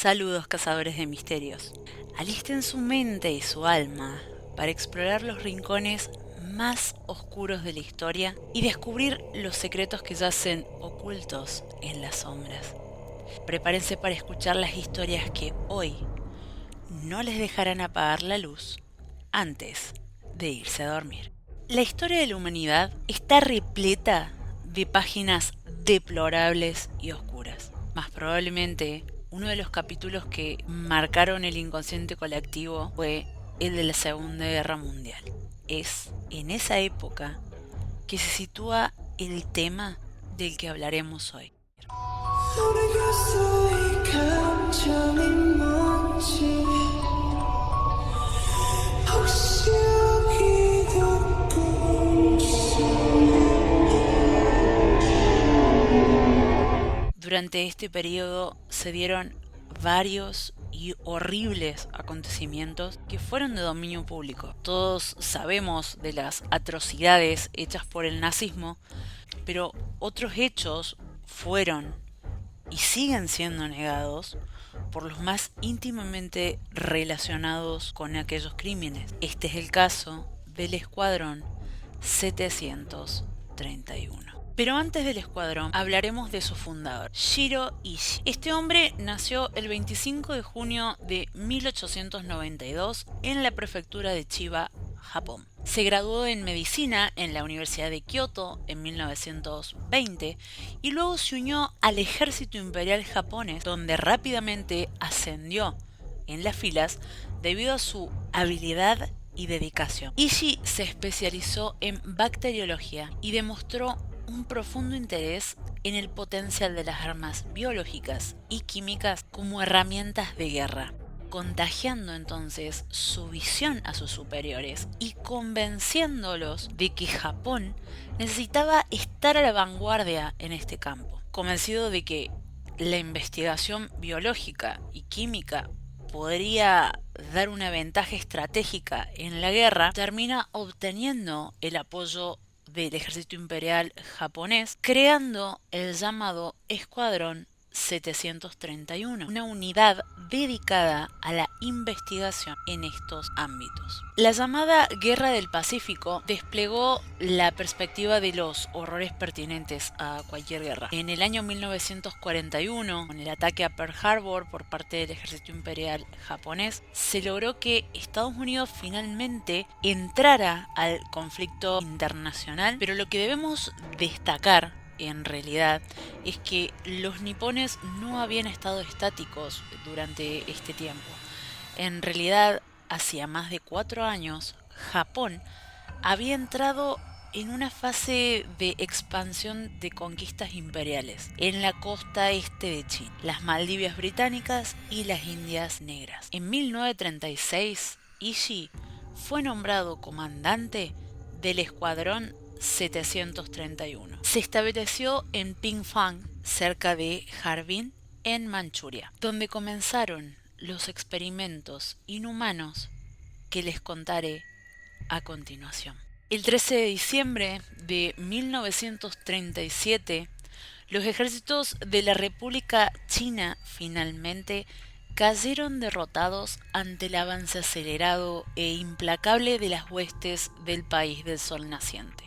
Saludos cazadores de misterios. Alisten su mente y su alma para explorar los rincones más oscuros de la historia y descubrir los secretos que yacen ocultos en las sombras. Prepárense para escuchar las historias que hoy no les dejarán apagar la luz antes de irse a dormir. La historia de la humanidad está repleta de páginas deplorables y oscuras. Más probablemente, uno de los capítulos que marcaron el inconsciente colectivo fue el de la Segunda Guerra Mundial. Es en esa época que se sitúa el tema del que hablaremos hoy. Durante este periodo se dieron varios y horribles acontecimientos que fueron de dominio público. Todos sabemos de las atrocidades hechas por el nazismo, pero otros hechos fueron y siguen siendo negados por los más íntimamente relacionados con aquellos crímenes. Este es el caso del Escuadrón 731. Pero antes del escuadrón hablaremos de su fundador, Shiro Ishii. Este hombre nació el 25 de junio de 1892 en la prefectura de Chiba, Japón. Se graduó en medicina en la Universidad de Kioto en 1920 y luego se unió al ejército imperial japonés, donde rápidamente ascendió en las filas debido a su habilidad y dedicación. Ishii se especializó en bacteriología y demostró un profundo interés en el potencial de las armas biológicas y químicas como herramientas de guerra, contagiando entonces su visión a sus superiores y convenciéndolos de que Japón necesitaba estar a la vanguardia en este campo. Convencido de que la investigación biológica y química podría dar una ventaja estratégica en la guerra, termina obteniendo el apoyo del ejército imperial japonés, creando el llamado Escuadrón 731, una unidad dedicada a la investigación en estos ámbitos. La llamada Guerra del Pacífico desplegó la perspectiva de los horrores pertinentes a cualquier guerra. En el año 1941, con el ataque a Pearl Harbor por parte del ejército imperial japonés, se logró que Estados Unidos finalmente entrara al conflicto internacional, pero lo que debemos destacar en realidad es que los nipones no habían estado estáticos durante este tiempo. En realidad, hacía más de 4 años, Japón había entrado en una fase de expansión de conquistas imperiales en la costa este de China, las Maldivas británicas y las Indias Negras. En 1936, Ishii fue nombrado comandante del Escuadrón 731. Se estableció en Pingfang, cerca de Harbin, en Manchuria, donde comenzaron los experimentos inhumanos que les contaré a continuación. El 13 de diciembre de 1937, los ejércitos de la República China finalmente cayeron derrotados ante el avance acelerado e implacable de las huestes del país del sol naciente.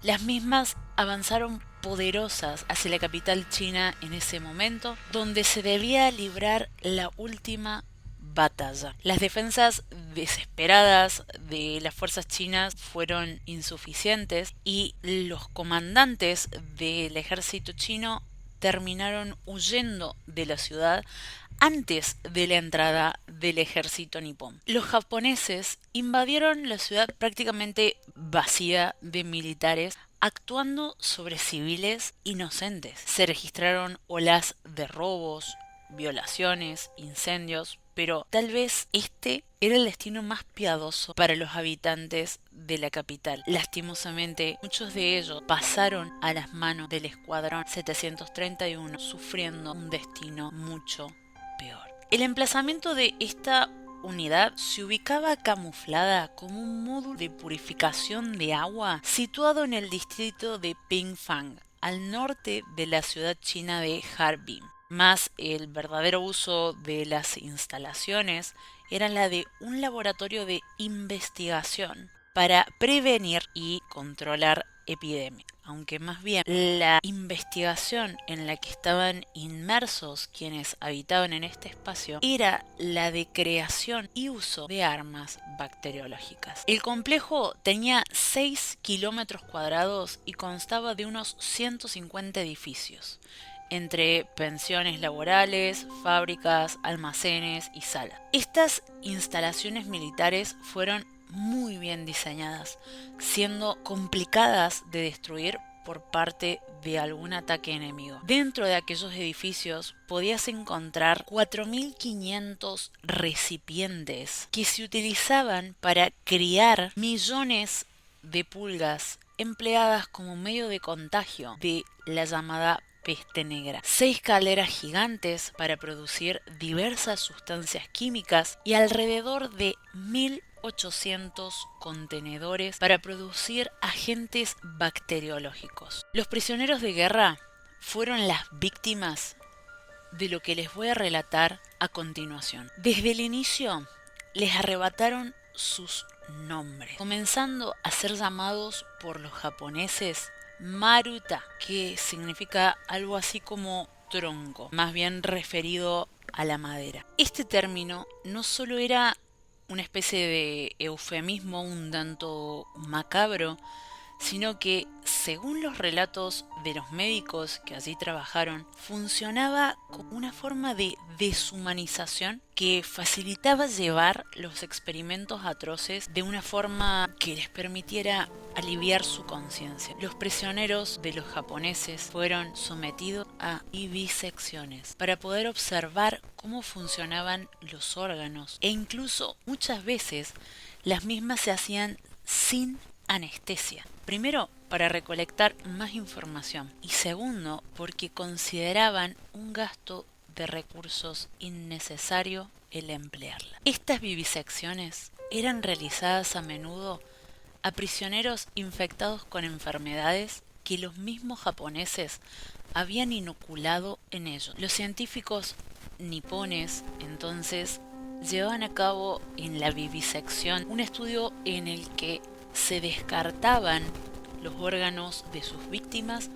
Las mismas avanzaron poderosas hacia la capital china en ese momento, donde se debía librar la última batalla. Las defensas desesperadas de las fuerzas chinas fueron insuficientes y los comandantes del ejército chino terminaron huyendo de la ciudad antes de la entrada del ejército nipón. Los japoneses invadieron la ciudad prácticamente vacía de militares, actuando sobre civiles inocentes. Se registraron olas de robos, violaciones, incendios, pero tal vez este era el destino más piadoso para los habitantes de la capital. Lastimosamente, muchos de ellos pasaron a las manos del Escuadrón 731, sufriendo un destino mucho peor. El emplazamiento de esta unidad se ubicaba camuflada como un módulo de purificación de agua situado en el distrito de Pingfang, al norte de la ciudad china de Harbin. más el verdadero uso de las instalaciones era la de un laboratorio de investigación para prevenir y controlar epidemias, aunque más bien la investigación en la que estaban inmersos quienes habitaban en este espacio era la de creación y uso de armas bacteriológicas. El complejo tenía 6 kilómetros cuadrados y constaba de unos 150 edificios, entre pensiones laborales, fábricas, almacenes y salas. Estas instalaciones militares fueron muy bien diseñadas, siendo complicadas de destruir por parte de algún ataque enemigo. Dentro de aquellos edificios podías encontrar 4.500 recipientes que se utilizaban para criar millones de pulgas empleadas como medio de contagio de la llamada peste negra, 6 calderas gigantes para producir diversas sustancias químicas y alrededor de 1.800 contenedores para producir agentes bacteriológicos. Los prisioneros de guerra fueron las víctimas de lo que les voy a relatar a continuación. Desde el inicio les arrebataron sus nombres, comenzando a ser llamados por los japoneses Maruta, que significa algo así como tronco, más bien referido a la madera. Este término no solo era una especie de eufemismo un tanto macabro, sino que, según los relatos de los médicos que allí trabajaron, funcionaba como una forma de deshumanización que facilitaba llevar los experimentos atroces de una forma que les permitiera aliviar su conciencia. Los prisioneros de los japoneses fueron sometidos a vivisecciones para poder observar cómo funcionaban los órganos, e incluso muchas veces las mismas se hacían sin anestesia. Primero, para recolectar más información, y segundo, porque consideraban un gasto de recursos innecesario el emplearla. Estas vivisecciones eran realizadas a menudo a prisioneros infectados con enfermedades que los mismos japoneses habían inoculado en ellos. Los científicos nipones entonces llevaban a cabo en la vivisección un estudio en el que se descartaban los órganos de sus víctimas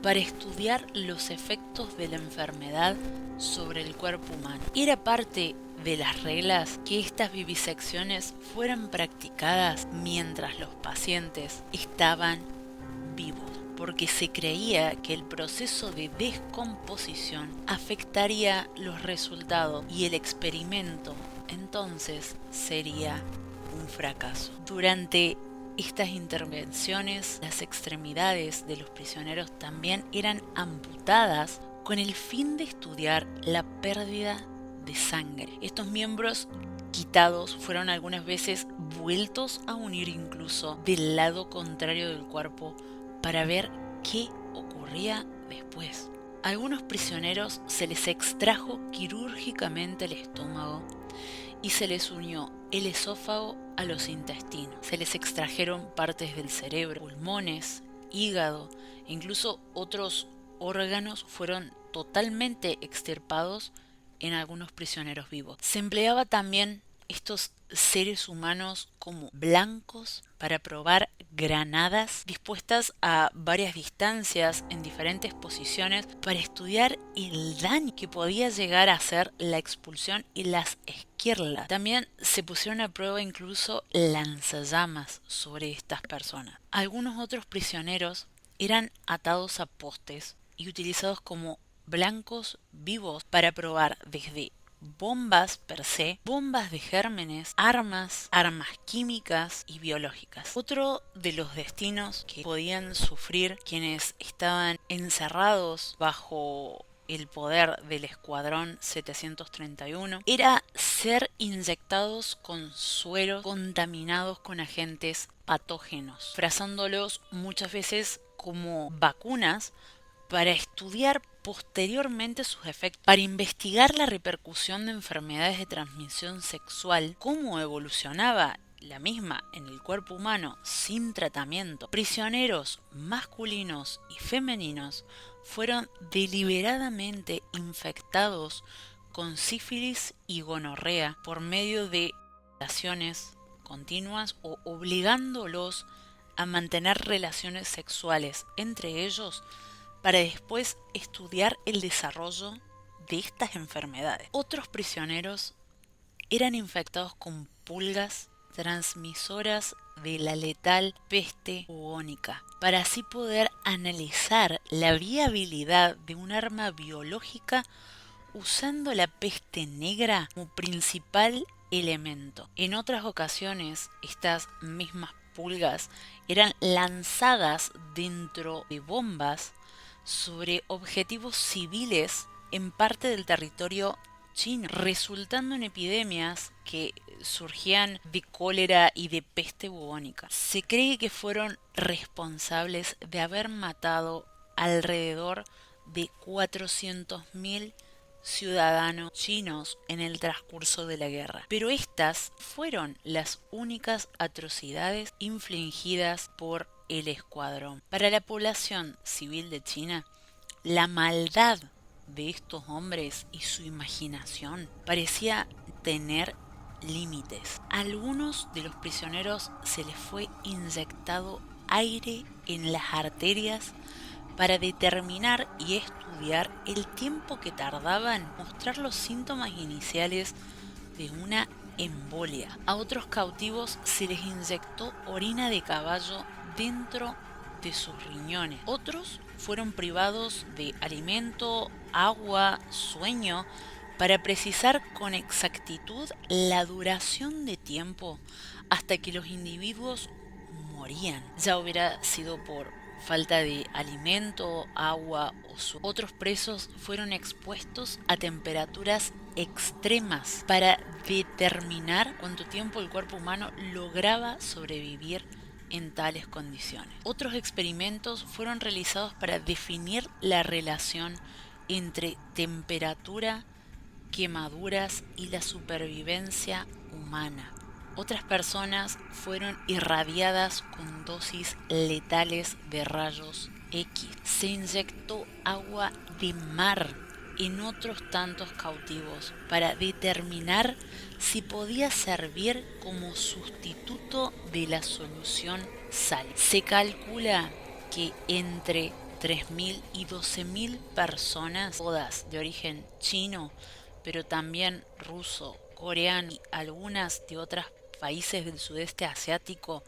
para estudiar los efectos de la enfermedad sobre el cuerpo humano. Era parte de las reglas que estas vivisecciones fueran practicadas mientras los pacientes estaban vivos, porque se creía que el proceso de descomposición afectaría los resultados y el experimento entonces sería un fracaso. Durante estas intervenciones, las extremidades de los prisioneros también eran amputadas con el fin de estudiar la pérdida de sangre. Estos miembros quitados fueron algunas veces vueltos a unir incluso del lado contrario del cuerpo para ver qué ocurría después. A algunos prisioneros se les extrajo quirúrgicamente el estómago y se les unió el esófago a los intestinos. Se les extrajeron partes del cerebro, pulmones, hígado e incluso otros órganos fueron totalmente extirpados en algunos prisioneros vivos. Se empleaba también estos seres humanos como blancos para probar granadas dispuestas a varias distancias en diferentes posiciones para estudiar el daño que podía llegar a hacer la expulsión y las esquirlas. También se pusieron a prueba incluso lanzallamas sobre estas personas. Algunos otros prisioneros eran atados a postes y utilizados como blancos vivos para probar desde bombas per se, bombas de gérmenes, armas químicas y biológicas. Otro de los destinos que podían sufrir quienes estaban encerrados bajo el poder del Escuadrón 731 era ser inyectados con sueros contaminados con agentes patógenos, trazándolos muchas veces como vacunas para estudiar posteriormente sus efectos, para investigar la repercusión de enfermedades de transmisión sexual, cómo evolucionaba la misma en el cuerpo humano sin tratamiento. Prisioneros masculinos y femeninos fueron deliberadamente infectados con sífilis y gonorrea por medio de relaciones continuas o obligándolos a mantener relaciones sexuales entre ellos para después estudiar el desarrollo de estas enfermedades. Otros prisioneros eran infectados con pulgas transmisoras de la letal peste bubónica, para así poder analizar la viabilidad de un arma biológica usando la peste negra como principal elemento. En otras ocasiones, estas mismas pulgas eran lanzadas dentro de bombas sobre objetivos civiles en parte del territorio chino, resultando en epidemias que surgían de cólera y de peste bubónica. Se cree que fueron responsables de haber matado alrededor de 400.000 ciudadanos chinos en el transcurso de la guerra. Pero estas fueron las únicas atrocidades infligidas por el escuadrón. Para la población civil de China, la maldad de estos hombres y su imaginación parecía tener límites. A algunos de los prisioneros se les fue inyectado aire en las arterias para determinar y estudiar el tiempo que tardaban en mostrar los síntomas iniciales de una embolia. A otros cautivos se les inyectó orina de caballo dentro de sus riñones. Otros fueron privados de alimento, agua, sueño, para precisar con exactitud la duración de tiempo hasta que los individuos morían. Ya hubiera sido por falta de alimento, agua o sueño. Otros presos fueron expuestos a temperaturas extremas para determinar cuánto tiempo el cuerpo humano lograba sobrevivir en tales condiciones. Otros experimentos fueron realizados para definir la relación entre temperatura, quemaduras y la supervivencia humana. Otras personas fueron irradiadas con dosis letales de rayos X. Se inyectó agua de mar en otros tantos cautivos para determinar si podía servir como sustituto de la solución sal. Se calcula que entre 3.000 y 12.000 personas, todas de origen chino, pero también ruso, coreano y algunas de otros países del sudeste asiático,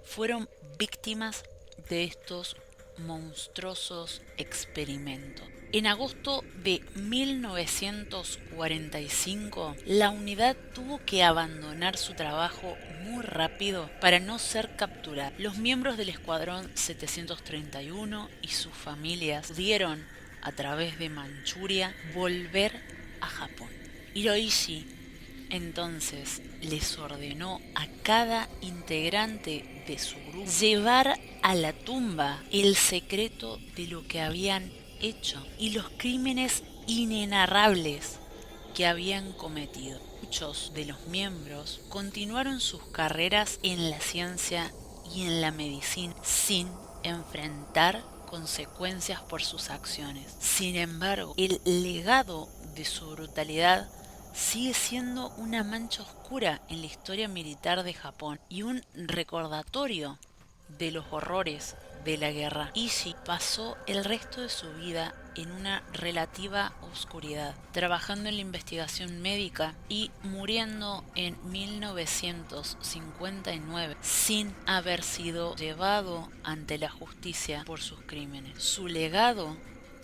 fueron víctimas de estos monstruosos experimentos. En agosto de 1945, la unidad tuvo que abandonar su trabajo muy rápido para no ser capturada. Los miembros del Escuadrón 731 y sus familias pudieron, a través de Manchuria, volver a Japón. Hiroishi entonces les ordenó a cada integrante de su grupo llevar a la tumba el secreto de lo que habían hecho y los crímenes inenarrables que habían cometido. Muchos de los miembros continuaron sus carreras en la ciencia y en la medicina sin enfrentar consecuencias por sus acciones. Sin embargo, el legado de su brutalidad sigue siendo una mancha oscura en la historia militar de Japón y un recordatorio de los horrores de la guerra. Ishii pasó el resto de su vida en una relativa oscuridad, trabajando en la investigación médica y muriendo en 1959 sin haber sido llevado ante la justicia por sus crímenes. Su legado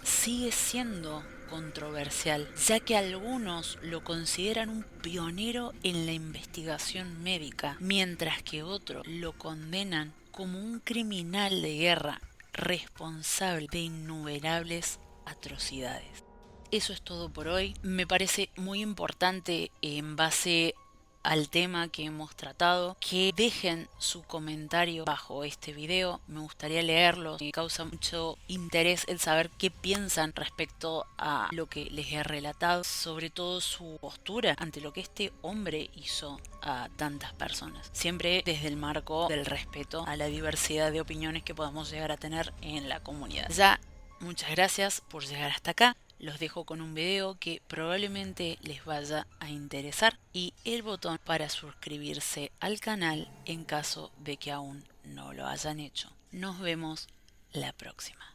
sigue siendo controversial, ya que algunos lo consideran un pionero en la investigación médica, mientras que otros lo condenan como un criminal de guerra responsable de innumerables atrocidades. Eso es todo por hoy. Me parece muy importante, en base al tema que hemos tratado, que dejen su comentario bajo este video. Me gustaría leerlos. Me causa mucho interés el saber qué piensan respecto a lo que les he relatado, sobre todo su postura ante lo que este hombre hizo a tantas personas, siempre desde el marco del respeto a la diversidad de opiniones que podamos llegar a tener en la comunidad. Ya Muchas gracias por llegar hasta acá. Los dejo con un video que probablemente les vaya a interesar y el botón para suscribirse al canal en caso de que aún no lo hayan hecho. Nos vemos la próxima.